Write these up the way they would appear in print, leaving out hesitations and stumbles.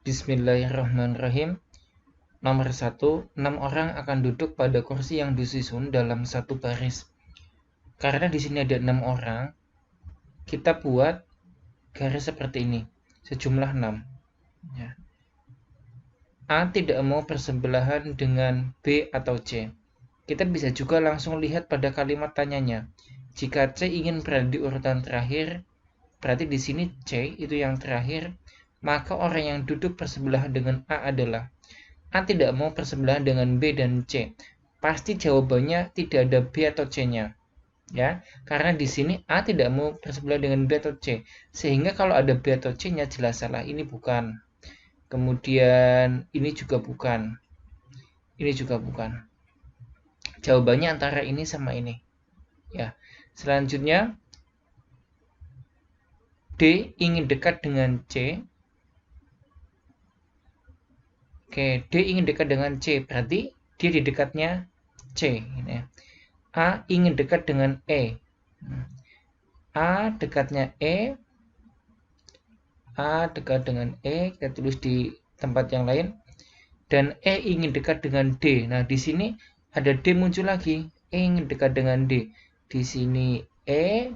Bismillahirrahmanirrahim. Nomor 1, 6 orang akan duduk pada kursi yang disusun dalam satu baris. Karena di sini ada 6 orang, kita buat garis seperti ini, sejumlah 6. Ya. A tidak mau bersebelahan dengan B atau C. Kita bisa juga langsung lihat pada kalimat tanyanya. Jika C ingin berada di urutan terakhir, berarti di sini C itu yang terakhir, maka orang yang duduk bersebelahan dengan A adalah A tidak mau bersebelahan dengan B dan C. Pasti jawabannya tidak ada B atau C-nya. Ya, karena di sini A tidak mau bersebelahan dengan B atau C. Sehingga kalau ada B atau C-nya jelas salah. Ini bukan. Kemudian ini juga bukan. Ini juga bukan. Jawabannya antara ini sama ini. Ya. Selanjutnya D ingin dekat dengan C. Oke, D ingin dekat dengan C, berarti dia di dekatnya C. Ini. A ingin dekat dengan E. A dekatnya E. A dekat dengan E, kita tulis di tempat yang lain. Dan E ingin dekat dengan D. Nah, di sini ada D muncul lagi. E ingin dekat dengan D. Di sini E,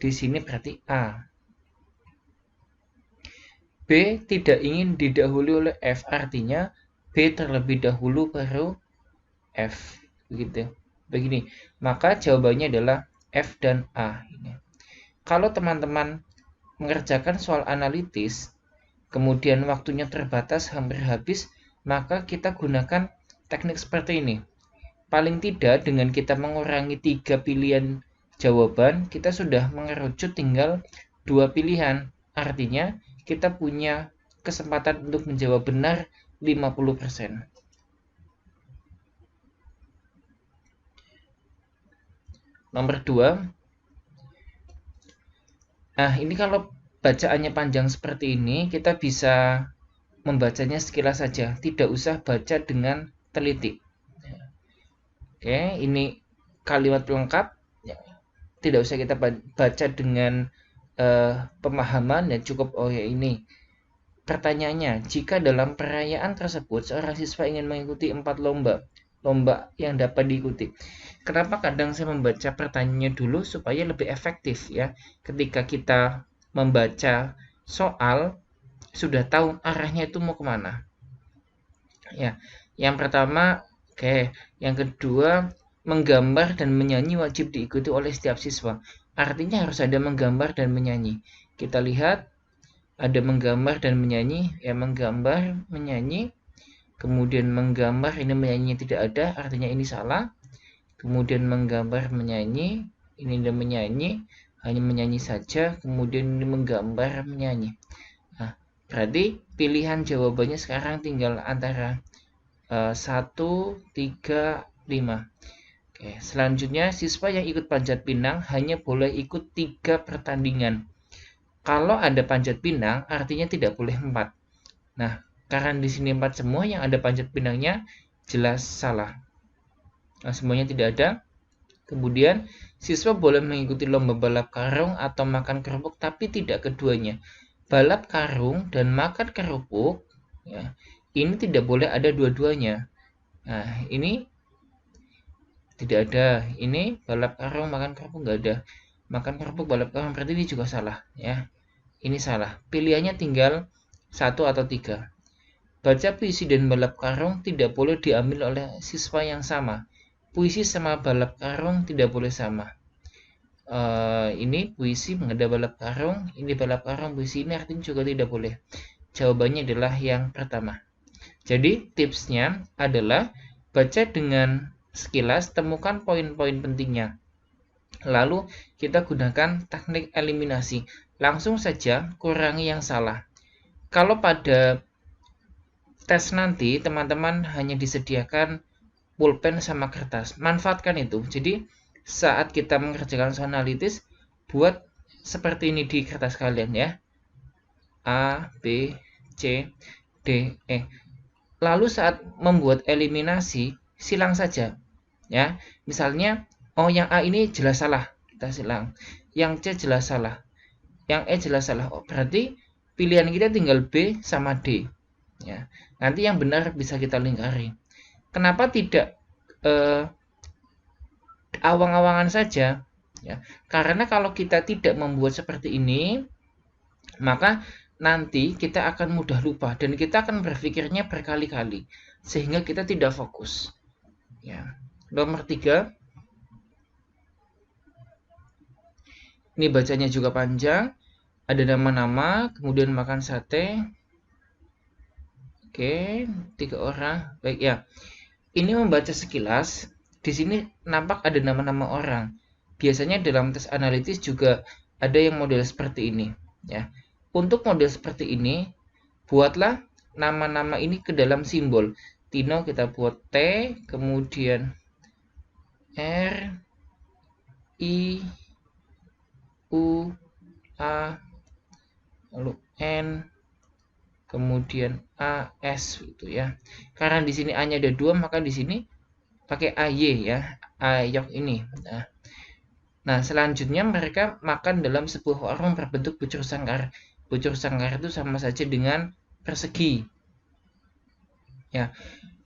di sini berarti A. B tidak ingin didahului oleh F, artinya B terlebih dahulu baru F. Begitu. Begini, maka jawabannya adalah F dan A. Kalau teman-teman mengerjakan soal analitis, kemudian waktunya terbatas, hampir habis, maka kita gunakan teknik seperti ini. Paling tidak dengan kita mengurangi 3 pilihan jawaban, kita sudah mengerucut tinggal 2 pilihan. Artinya, kita punya kesempatan untuk menjawab benar 50%. Nomor 2. Nah, ini kalau bacaannya panjang seperti ini, kita bisa membacanya sekilas saja, tidak usah baca dengan teliti. Oke, ini kalimat pelengkap, tidak usah kita baca dengan pemahaman, dan cukup oh ya ini. Pertanyaannya, jika dalam perayaan tersebut seorang siswa ingin mengikuti 4 lomba yang dapat diikuti. Kenapa kadang saya membaca pertanyaannya dulu supaya lebih efektif ya. Ketika kita membaca soal sudah tahu arahnya itu mau kemana. Ya, yang pertama, oke. Yang kedua, menggambar dan menyanyi wajib diikuti oleh setiap siswa. Artinya harus ada menggambar dan menyanyi. Kita lihat ada menggambar dan menyanyi. Ya, menggambar, menyanyi. Kemudian menggambar, ini menyanyi tidak ada, artinya ini salah. Kemudian menggambar, menyanyi, ini dia menyanyi, hanya menyanyi saja. Kemudian ini menggambar, menyanyi. Nah, berarti pilihan jawabannya sekarang tinggal antara 1, 3, 5. Oke, selanjutnya siswa yang ikut panjat pinang hanya boleh ikut 3 pertandingan. Kalau ada panjat pinang, artinya tidak boleh 4. Nah, karena di sini 4 semua, yang ada panjat pinangnya jelas salah. Nah, semuanya tidak ada. Kemudian, siswa boleh mengikuti lomba balap karung atau makan kerupuk, tapi tidak keduanya. Balap karung dan makan kerupuk, ya, ini tidak boleh ada dua-duanya. Nah, ini tidak ada. Ini balap karung, makan kerupuk nggak ada. Makan kerupuk, balap karung, berarti ini juga salah. Ya, ini salah. Pilihannya tinggal 1 atau 3. Baca puisi dan balap karung tidak boleh diambil oleh siswa yang sama. Puisi sama balap karung tidak boleh sama. Ini puisi menghadap balap karung, ini balap karung puisi, ini artinya juga tidak boleh. Jawabannya adalah yang pertama. Jadi tipsnya adalah baca dengan sekilas, temukan poin-poin pentingnya. Lalu kita gunakan teknik eliminasi. Langsung saja kurangi yang salah. Kalau pada tes nanti teman-teman hanya disediakan pulpen sama kertas, manfaatkan itu. Jadi saat kita mengerjakan analitis, buat seperti ini di kertas kalian ya. A, B, C, D, E. Lalu saat membuat eliminasi, silang saja ya. Misalnya, oh yang A ini jelas salah, kita silang. Yang C jelas salah, yang E jelas salah. Oh, berarti pilihan kita tinggal B sama D. Ya, nanti yang benar bisa kita lingkari. Kenapa tidak awang-awangan saja? Ya, karena kalau kita tidak membuat seperti ini, maka nanti kita akan mudah lupa dan kita akan berpikirnya berkali-kali sehingga kita tidak fokus. Ya. Nomor 3, ini bacanya juga panjang. Ada nama-nama, kemudian makan sate. Oke, 3 orang. Baik ya. Ini membaca sekilas. Di sini nampak ada nama-nama orang. Biasanya dalam tes analitis juga ada yang model seperti ini. Ya. Untuk model seperti ini, buatlah nama-nama ini ke dalam simbol. Tino kita buat T, kemudian R, I, U, A, lalu N, kemudian A, S gitu ya. Karena di sini A-nya ada 2, maka di sini pakai AY ya, ayok ini. Nah, selanjutnya mereka makan dalam sebuah warung berbentuk bucur sangkar. Bucur sangkar itu sama saja dengan persegi. Ya,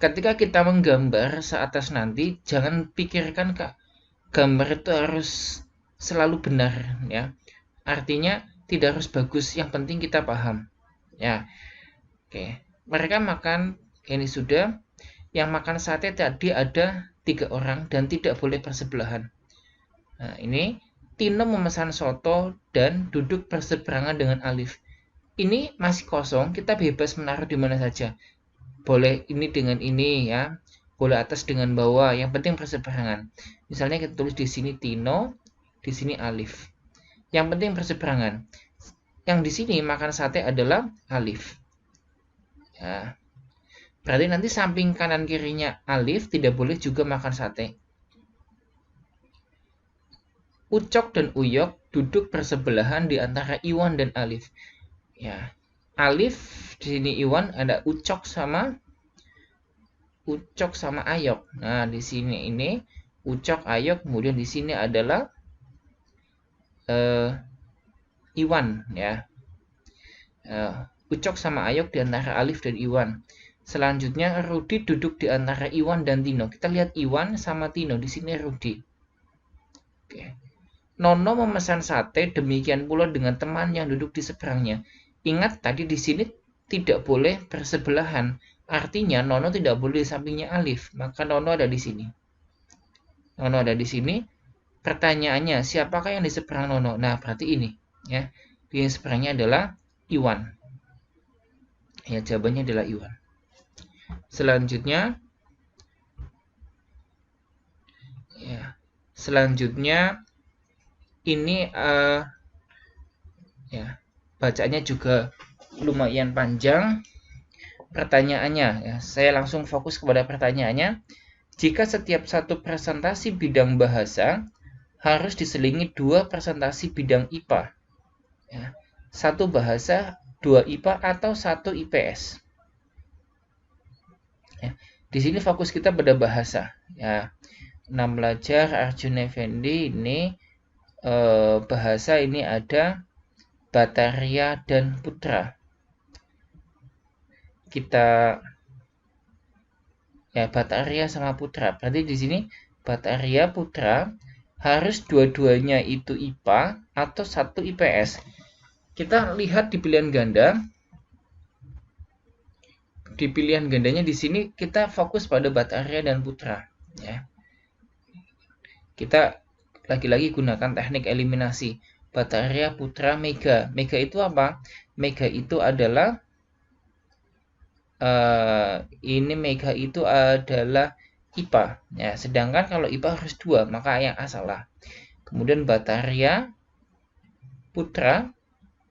ketika kita menggambar seatas nanti, jangan pikirkan gambar itu harus selalu benar ya. Artinya tidak harus bagus, yang penting kita paham. Ya. Oke, mereka makan ini sudah. Yang makan sate tadi ada 3 orang dan tidak boleh bersebelahan. Nah, ini Tino memesan soto dan duduk berseberangan dengan Alif. Ini masih kosong, kita bebas menaruh di mana saja. Boleh ini dengan ini ya. Boleh atas dengan bawah, yang penting berseberangan. Misalnya kita tulis di sini Tino, di sini Alif. Yang penting berseberangan. Yang di sini makan sate adalah Alif. Ya. Berarti nanti samping kanan kirinya Alif tidak boleh juga makan sate. Ucok dan Uyok duduk bersebelahan di antara Iwan dan Alif. Ya. Alif di sini Iwan, ada Ucok sama Ayok. Nah, di sini ini Ucok, Ayok, kemudian di sini adalah Iwan ya. Ucok sama Ayok di antara Alif dan Iwan. Selanjutnya Rudi duduk di antara Iwan dan Tino. Kita lihat Iwan sama Tino, di sini Rudi. Oke. Nono memesan sate, demikian pula dengan teman yang duduk di seberangnya. Ingat tadi di sini tidak boleh bersebelahan. Artinya Nono tidak boleh di sampingnya Alif, maka Nono ada di sini. Nono ada di sini. Pertanyaannya, siapakah yang di seberang Nono? Nah, berarti ini ya. Di seberangnya adalah Iwan. Ya, jawabannya adalah Iwan. Selanjutnya ini ya, bacanya juga lumayan panjang. Pertanyaannya ya, saya langsung fokus kepada pertanyaannya. Jika setiap satu presentasi bidang bahasa harus diselingi 2 presentasi bidang IPA. Ya, 1 bahasa, 2 IPA atau 1 IPS. Ya, di sini fokus kita pada bahasa. Ya, 6 pelajar Arjun Effendi ini bahasa ini ada Bataria dan Putra. Kita ya Bataria sama Putra. Berarti di sini Bataria Putra harus dua-duanya itu IPA atau 1 IPS. Kita lihat di pilihan ganda. Di pilihan gandanya di sini kita fokus pada Bataria dan Putra ya. Kita lagi-lagi gunakan teknik eliminasi. Bataria, Putra, Mega. Mega itu apa? Mega itu adalah Mega itu adalah IPA ya. Sedangkan kalau IPA harus 2, maka yang A salah. Kemudian Bataria, Putra,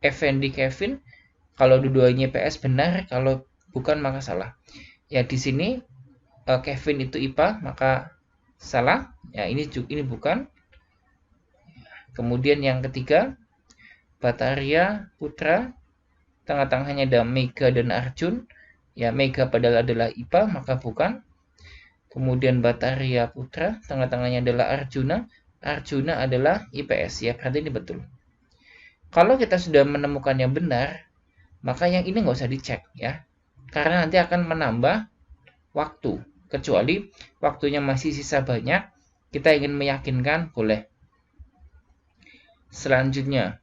Effendi, Kevin. Kalau dua-duanya IPS benar, kalau bukan maka salah. Ya di sini Kevin itu IPA, maka salah. Ya ini bukan. Kemudian yang ketiga, Bataria, Putra, tengah-tengahnya ada Mega dan Arjun. Ya Mega padahal adalah IPA, maka bukan. Kemudian Bataria, Putra, tengah-tengahnya adalah Arjuna. Arjuna adalah IPS ya, berarti ini betul. Kalau kita sudah menemukan yang benar, maka yang ini nggak usah dicek ya, karena nanti akan menambah waktu. Kecuali waktunya masih sisa banyak, kita ingin meyakinkan, boleh. Selanjutnya,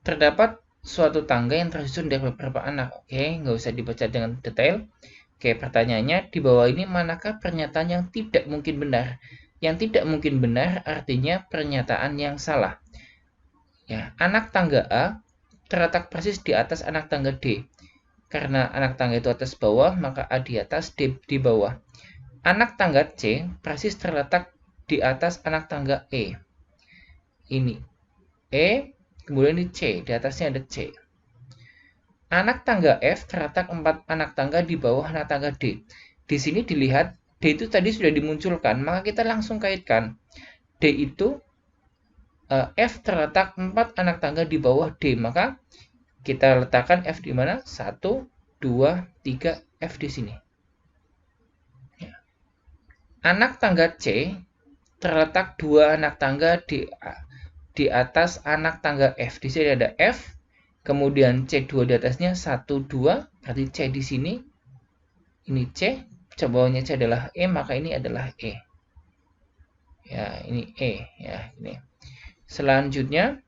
terdapat suatu tangga yang tersusun dari beberapa anak. Oke, nggak usah dibaca dengan detail. Oke, pertanyaannya, di bawah ini manakah pernyataan yang tidak mungkin benar? Yang tidak mungkin benar artinya pernyataan yang salah. Ya, anak tangga A terletak persis di atas anak tangga D. Karena anak tangga itu atas bawah, maka A di atas, D di bawah. Anak tangga C persis terletak di atas anak tangga E. Ini E, kemudian ini C, di atasnya ada C. Anak tangga F terletak 4 anak tangga di bawah anak tangga D. Di sini dilihat D itu tadi sudah dimunculkan, maka kita langsung kaitkan. D itu F terletak 4 anak tangga di bawah D, maka kita letakkan F di mana? 1, 2, 3, F di sini. Ya. Anak tangga C terletak 2 anak tangga di atas anak tangga F. Di sini ada F, kemudian C2 di atasnya 1, 2, berarti C di sini. Ini C, bawahnya C adalah E, maka ini adalah E. Ya, ini E, ya, ini. Selanjutnya,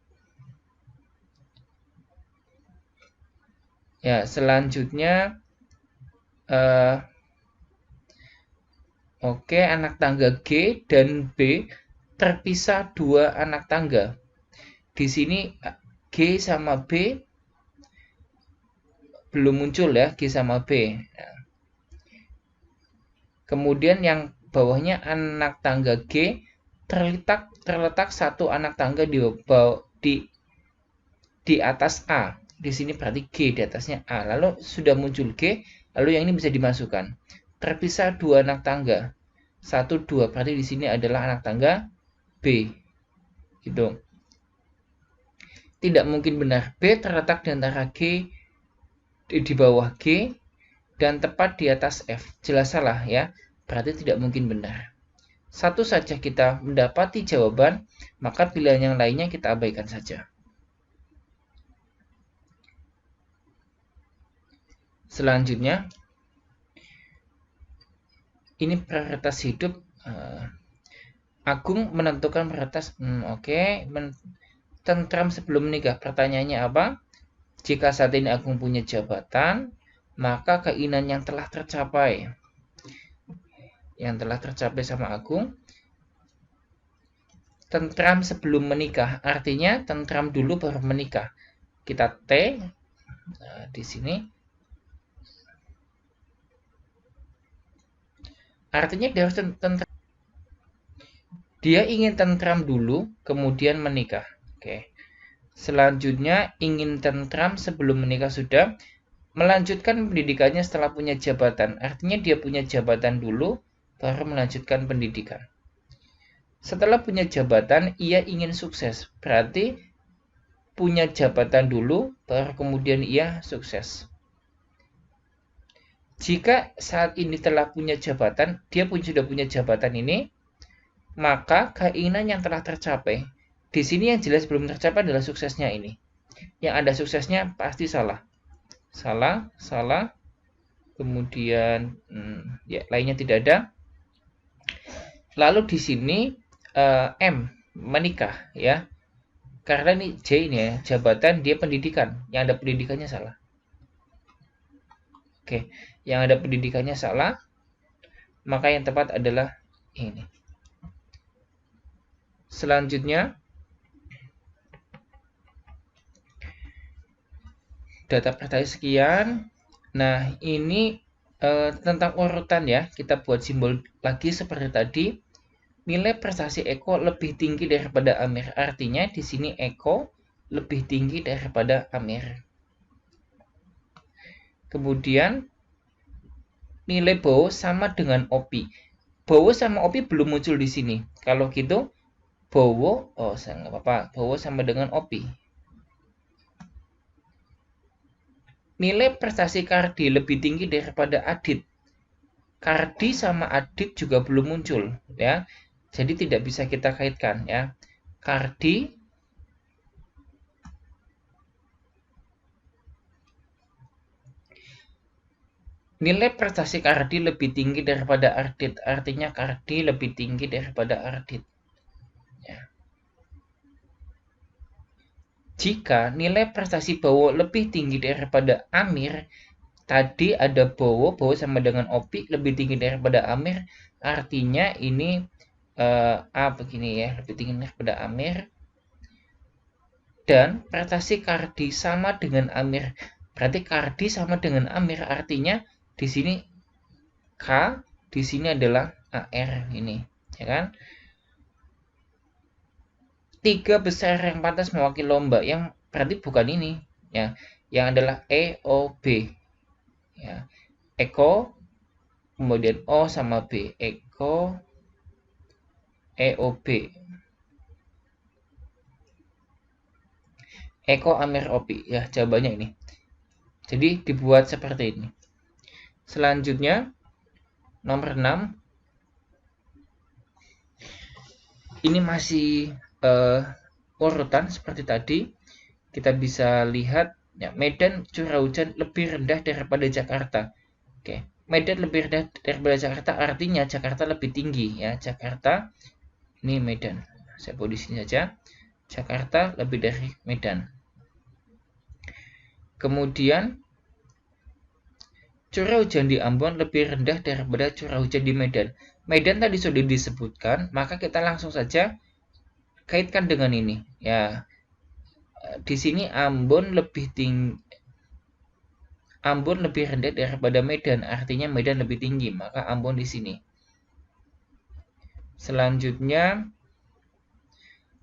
oke, anak tangga G dan B terpisah 2 anak tangga. Di sini G sama B belum muncul ya, G sama B. Kemudian yang bawahnya anak tangga G terletak 1 anak tangga di atas A. Di sini berarti G di atasnya A. Lalu sudah muncul G, lalu yang ini bisa dimasukkan. Terpisah 2 anak tangga. 1, 2, berarti di sini adalah anak tangga B. Gitu. Tidak mungkin benar. B terletak di antara G di bawah G dan tepat di atas F. Jelas salah ya. Berarti tidak mungkin benar. Satu saja kita mendapati jawaban, maka pilihan yang lainnya kita abaikan saja. Selanjutnya, ini prioritas hidup. Agung menentukan prioritas. Oke. Tentram sebelum menikah. Pertanyaannya apa? Jika saat ini Agung punya jabatan, maka keinginan yang telah tercapai. Yang telah tercapai sama Agung. Tentram sebelum menikah. Artinya tentram dulu baru menikah. Kita T. Nah, di sini. Artinya dia harus tentram. Dia ingin tentram dulu, kemudian menikah. Oke. Selanjutnya, ingin tentram sebelum menikah sudah. Melanjutkan pendidikannya setelah punya jabatan. Artinya dia punya jabatan dulu, baru melanjutkan pendidikan. Setelah punya jabatan, ia ingin sukses. Berarti punya jabatan dulu, baru kemudian ia sukses. Jika saat ini telah punya jabatan, dia sudah punya jabatan ini, maka keinginan yang telah tercapai. Di sini yang jelas belum tercapai adalah suksesnya ini. Yang ada suksesnya pasti salah. Salah. Kemudian ya lainnya tidak ada. Lalu di sini M menikah ya. Karena ini J ini ya, jabatan, dia pendidikan. Yang ada pendidikannya salah. Oke, yang ada pendidikannya salah. Maka yang tepat adalah ini. Selanjutnya, data pertanyaan sekian. Nah, ini tentang urutan ya. Kita buat simbol lagi seperti tadi. Nilai prestasi Eko lebih tinggi daripada Amir. Artinya di sini Eko lebih tinggi daripada Amir. Kemudian nilai Bowo sama dengan Opi. Bowo sama Opi belum muncul di sini. Kalau gitu Bowo, nggak apa-apa. Bowo sama dengan Opi. Nilai prestasi Kardi lebih tinggi daripada Adit. Kardi sama Adit juga belum muncul ya. Jadi tidak bisa kita kaitkan ya. Kardi Nilai prestasi Kardi lebih tinggi daripada Ardit, artinya Kardi lebih tinggi daripada Ardit. Ya. Jika nilai prestasi Bowo lebih tinggi daripada Amir, tadi ada Bowo sama dengan Opi lebih tinggi daripada Amir, artinya ini A begini ya, lebih tinggi daripada Amir. Dan prestasi Kardi sama dengan Amir. Berarti Kardi sama dengan Amir, artinya di sini K, di sini adalah AR ini, ya kan? 3 besar yang pantas mewakili lomba, yang berarti bukan ini, ya. Yang adalah EOB, ya. Eko, kemudian O sama B, Eko, EOB. Eko Amir Opi, ya jawabannya ini. Jadi dibuat seperti ini. Selanjutnya nomor 6. Ini masih urutan seperti tadi. Kita bisa lihat ya, Medan curah hujan lebih rendah daripada Jakarta. Oke, Medan lebih rendah daripada Jakarta, artinya Jakarta lebih tinggi ya. Jakarta ini Medan. Saya buat di sini saja. Jakarta lebih dari Medan. Kemudian curah hujan di Ambon lebih rendah daripada curah hujan di Medan. Medan tadi sudah disebutkan, maka kita langsung saja kaitkan dengan ini. Ya, di sini Ambon lebih rendah daripada Medan, artinya Medan lebih tinggi, maka Ambon di sini. Selanjutnya,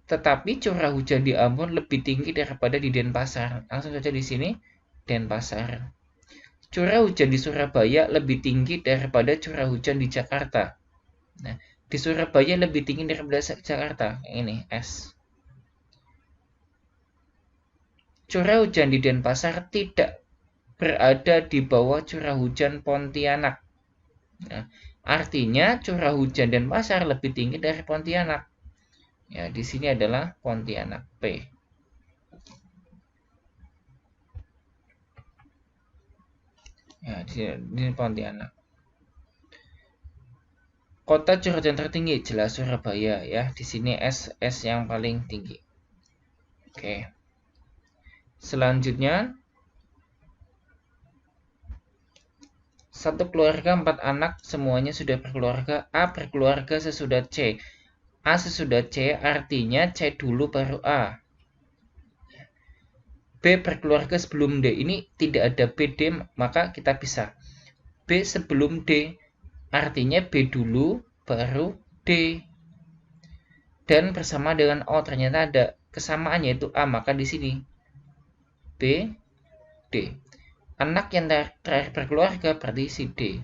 tetapi curah hujan di Ambon lebih tinggi daripada di Denpasar. Langsung saja di sini, Denpasar. Curah hujan di Surabaya lebih tinggi daripada curah hujan di Jakarta. Nah, di Surabaya lebih tinggi daripada Jakarta. Ini S. Curah hujan di Denpasar tidak berada di bawah curah hujan Pontianak. Nah, artinya curah hujan Denpasar lebih tinggi dari Pontianak. Ya, di sini adalah Pontianak P. Ya, di sini Pontianak. Kota curah hujan tertinggi jelas Surabaya ya. Di sini S yang paling tinggi. Oke. Selanjutnya, satu keluarga 4 anak semuanya sudah berkeluarga. A berkeluarga sesudah C. A sesudah C artinya C dulu baru A. B berkeluarga sebelum D. Ini tidak ada BD, maka kita bisa B sebelum D. Artinya B dulu baru D. Dan bersama dengan O ternyata ada kesamaannya yaitu A, maka di sini B D. Anak yang terakhir berkeluarga berarti si D.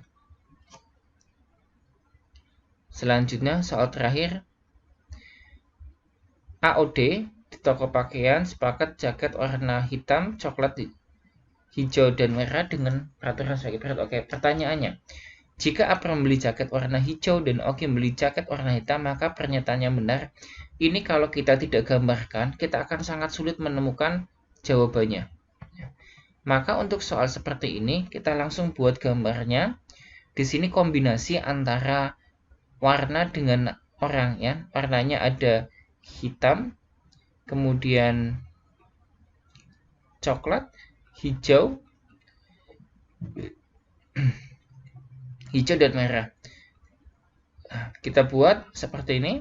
Selanjutnya soal terakhir. AOD di toko pakaian sepakat jaket warna hitam, coklat, hijau, dan merah dengan peraturan sebagai berikut. Oke, pertanyaannya. Jika April membeli jaket warna hijau dan Oki membeli jaket warna hitam, maka pernyataannya benar. Ini kalau kita tidak gambarkan, kita akan sangat sulit menemukan jawabannya. Maka untuk soal seperti ini, kita langsung buat gambarnya. Di sini kombinasi antara warna dengan orang ya. Warnanya ada hitam, kemudian coklat, hijau, hijau dan merah. Nah, kita buat seperti ini.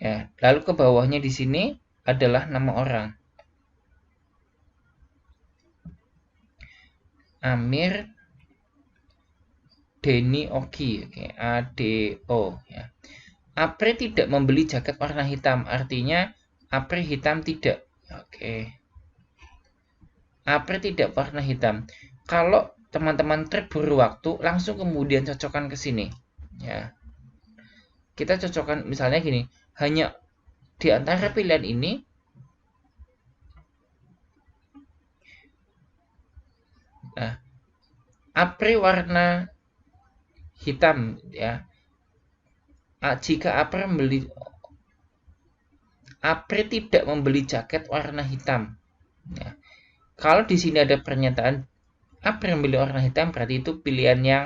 Ya, lalu ke bawahnya di sini adalah nama orang. Amir, Denny, Oki. Oke, ADO ya. Apri tidak membeli jaket warna hitam, artinya Apri hitam tidak. Oke. Apri tidak warna hitam. Kalau teman-teman terburu waktu, langsung kemudian cocokkan ke sini. Ya. Kita cocokkan misalnya gini, hanya di antara pilihan ini nah, Apri warna hitam ya. jika April tidak membeli jaket warna hitam. Ya. Kalau di sini ada pernyataan April membeli warna hitam, berarti itu pilihan yang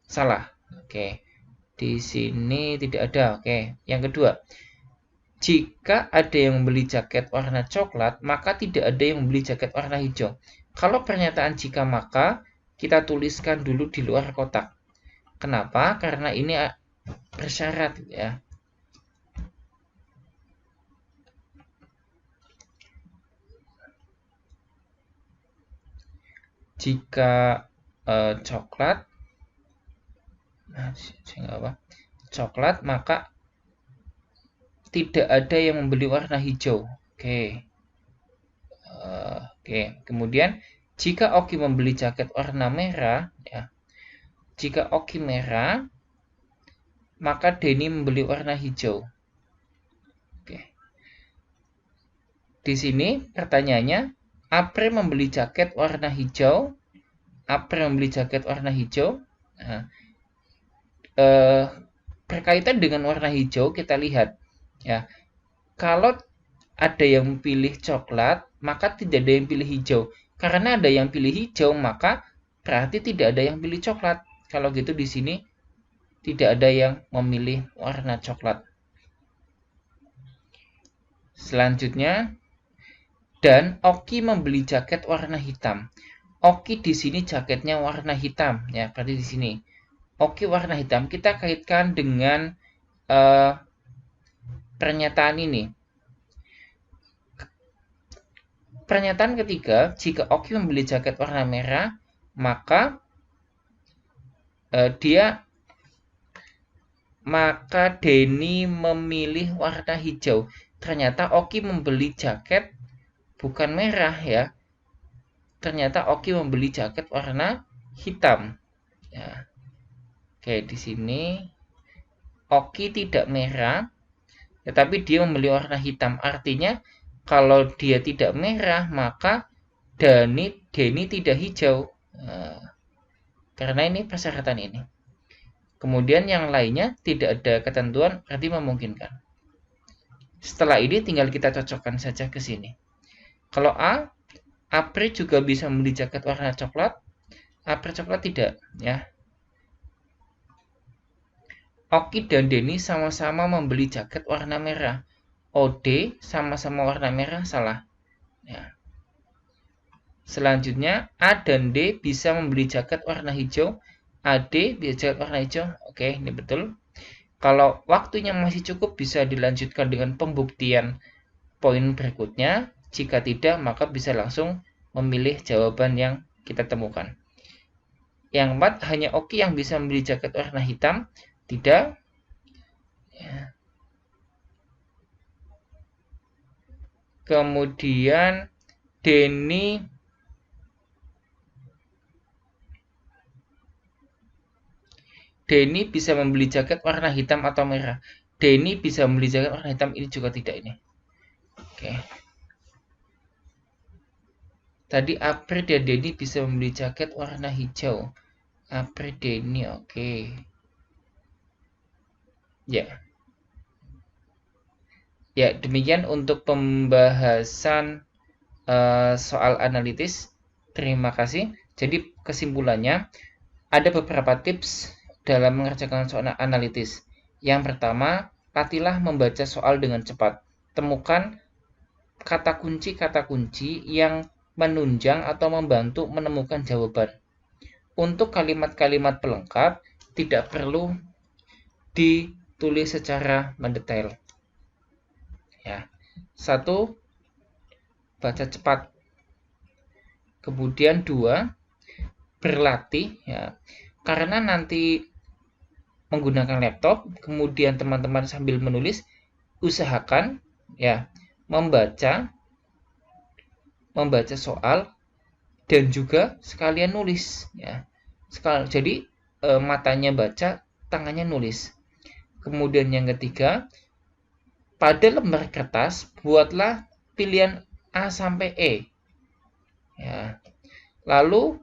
salah. Oke. Di sini tidak ada. Oke. Yang kedua, jika ada yang membeli jaket warna coklat, maka tidak ada yang membeli jaket warna hijau. Kalau pernyataan jika maka, kita tuliskan dulu di luar kotak. Kenapa? Karena ini bersyarat ya. Jika coklat, coklat, maka tidak ada yang membeli warna hijau. Oke. Kemudian jika Oki membeli jaket warna merah, ya. Jika Oki merah, maka Denny membeli warna hijau. Oke. Di sini pertanyaannya, April membeli jaket warna hijau. April membeli jaket warna hijau. Nah, berkaitan dengan warna hijau, kita lihat ya. Kalau ada yang pilih coklat, maka tidak ada yang pilih hijau. Karena ada yang pilih hijau, maka berarti tidak ada yang pilih coklat. Kalau gitu di sini tidak ada yang memilih warna coklat. Selanjutnya, dan Oki membeli jaket warna hitam. Oki di sini jaketnya warna hitam, ya. Berarti di sini Oki warna hitam. Kita kaitkan dengan pernyataan ini. Pernyataan ketiga, jika Oki membeli jaket warna merah, maka Denny memilih warna hijau. Ternyata Oki membeli jaket bukan merah ya. Ternyata Oki membeli jaket warna hitam. Ya. Oke, di sini Oki tidak merah, tetapi dia membeli warna hitam. Artinya kalau dia tidak merah, maka Denny tidak hijau. Karena ini persyaratan ini. Kemudian yang lainnya tidak ada ketentuan, berarti memungkinkan. Setelah ini tinggal kita cocokkan saja ke sini. Kalau April juga bisa membeli jaket warna coklat, April coklat tidak, ya. Oki dan Denny sama-sama membeli jaket warna merah. OD sama-sama warna merah, salah. Ya. Selanjutnya, A dan D bisa membeli jaket warna hijau. AD bisa jaket warna hijau. Oke, ini betul. Kalau waktunya masih cukup, bisa dilanjutkan dengan pembuktian poin berikutnya. Jika tidak, maka bisa langsung memilih jawaban yang kita temukan. Yang 4, hanya Oki yang bisa membeli jaket warna hitam. Tidak. Ya. Kemudian Denny bisa membeli jaket warna hitam atau merah. Denny bisa membeli jaket warna hitam, ini juga tidak ini. Oke. Tadi April dan Denny bisa membeli jaket warna hijau. April, Denny, oke. Ya. Ya, demikian untuk pembahasan soal analitis. Terima kasih. Jadi kesimpulannya, ada beberapa tips dalam mengerjakan soal analitis. Yang pertama, latihlah membaca soal dengan cepat. Temukan kata kunci yang menunjang atau membantu menemukan jawaban. Untuk kalimat-kalimat pelengkap, tidak perlu ditulis secara mendetail. Ya. 1, baca cepat. Kemudian 2, berlatih ya. Karena nanti menggunakan laptop, kemudian teman-teman sambil menulis, usahakan ya membaca soal dan juga sekalian nulis ya. Jadi matanya baca, tangannya nulis. Kemudian yang ketiga, pada lembar kertas buatlah pilihan A sampai E. Ya. Lalu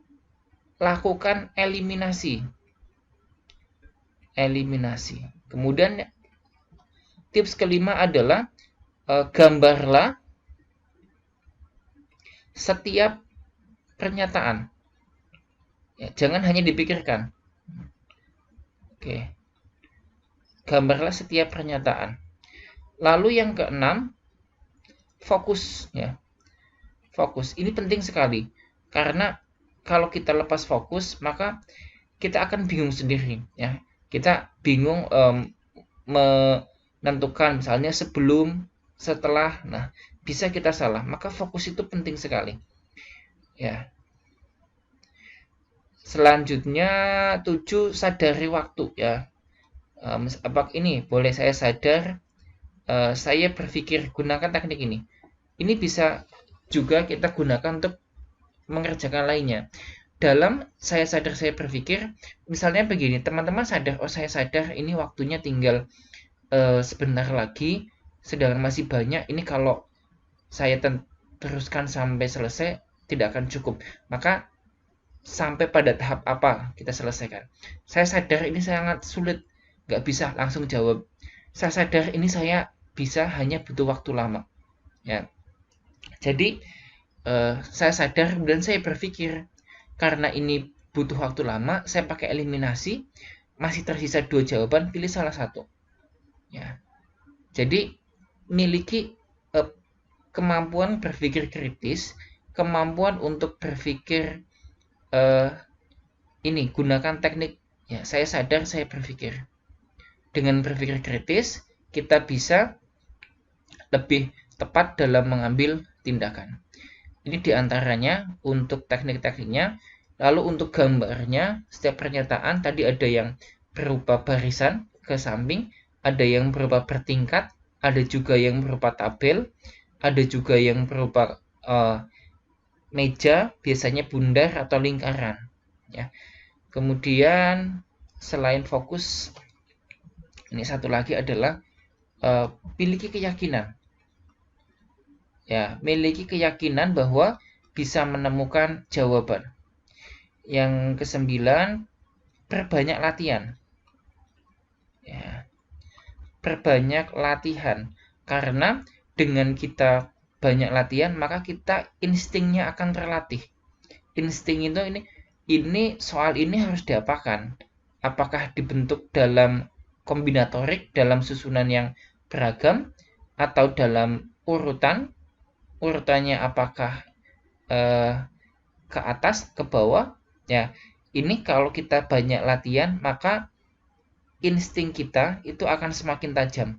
lakukan eliminasi. Kemudian tips kelima adalah gambarlah setiap pernyataan. Ya, jangan hanya dipikirkan. Oke. Gambarlah setiap pernyataan. Lalu yang keenam, fokus ya. Fokus. Ini penting sekali. Karena kalau kita lepas fokus, maka kita akan bingung sendiri ya. Kita bingung menentukan misalnya sebelum, setelah. Nah, bisa kita salah. Maka fokus itu penting sekali. Ya. Selanjutnya 7, sadari waktu ya. Apa ini boleh saya sadar, saya berpikir, gunakan teknik ini. Ini bisa juga kita gunakan untuk mengerjakan lainnya. Dalam saya sadar saya berpikir, misalnya begini, teman-teman sadar, oh saya sadar ini waktunya tinggal sebentar lagi, sedangkan masih banyak, ini kalau saya teruskan sampai selesai tidak akan cukup. Maka sampai pada tahap apa kita selesaikan. Saya sadar ini sangat sulit, nggak bisa langsung jawab. Saya sadar ini saya bisa hanya butuh waktu lama. Ya, jadi saya sadar dan saya berpikir karena ini butuh waktu lama, saya pakai eliminasi, masih tersisa 2 jawaban, pilih salah satu. Ya, jadi miliki kemampuan berpikir kritis, kemampuan untuk berpikir ini gunakan teknik ya, saya sadar saya berpikir. Dengan berpikir kritis, kita bisa lebih tepat dalam mengambil tindakan. Ini diantaranya untuk teknik-tekniknya. Lalu untuk gambarnya, setiap pernyataan tadi ada yang berupa barisan ke samping, ada yang berupa bertingkat, ada juga yang berupa tabel, ada juga yang berupa meja, biasanya bundar atau lingkaran. Ya. Kemudian selain fokus, ini satu lagi adalah miliki keyakinan. Ya, miliki keyakinan bahwa bisa menemukan jawaban. Yang ke-9, perbanyak latihan. Ya, perbanyak latihan. Karena dengan kita banyak latihan, maka kita instingnya akan terlatih. Insting itu ini soal ini harus diapakan. Apakah dibentuk dalam kombinatorik, dalam susunan yang beragam, atau dalam urutannya apakah ke atas, ke bawah. Ya, ini kalau kita banyak latihan, maka insting kita itu akan semakin tajam.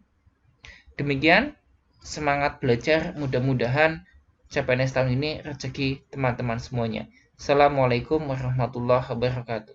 Demikian, semangat belajar, mudah-mudahan CPNS tahun ini rezeki teman-teman semuanya. Assalamualaikum warahmatullahi wabarakatuh.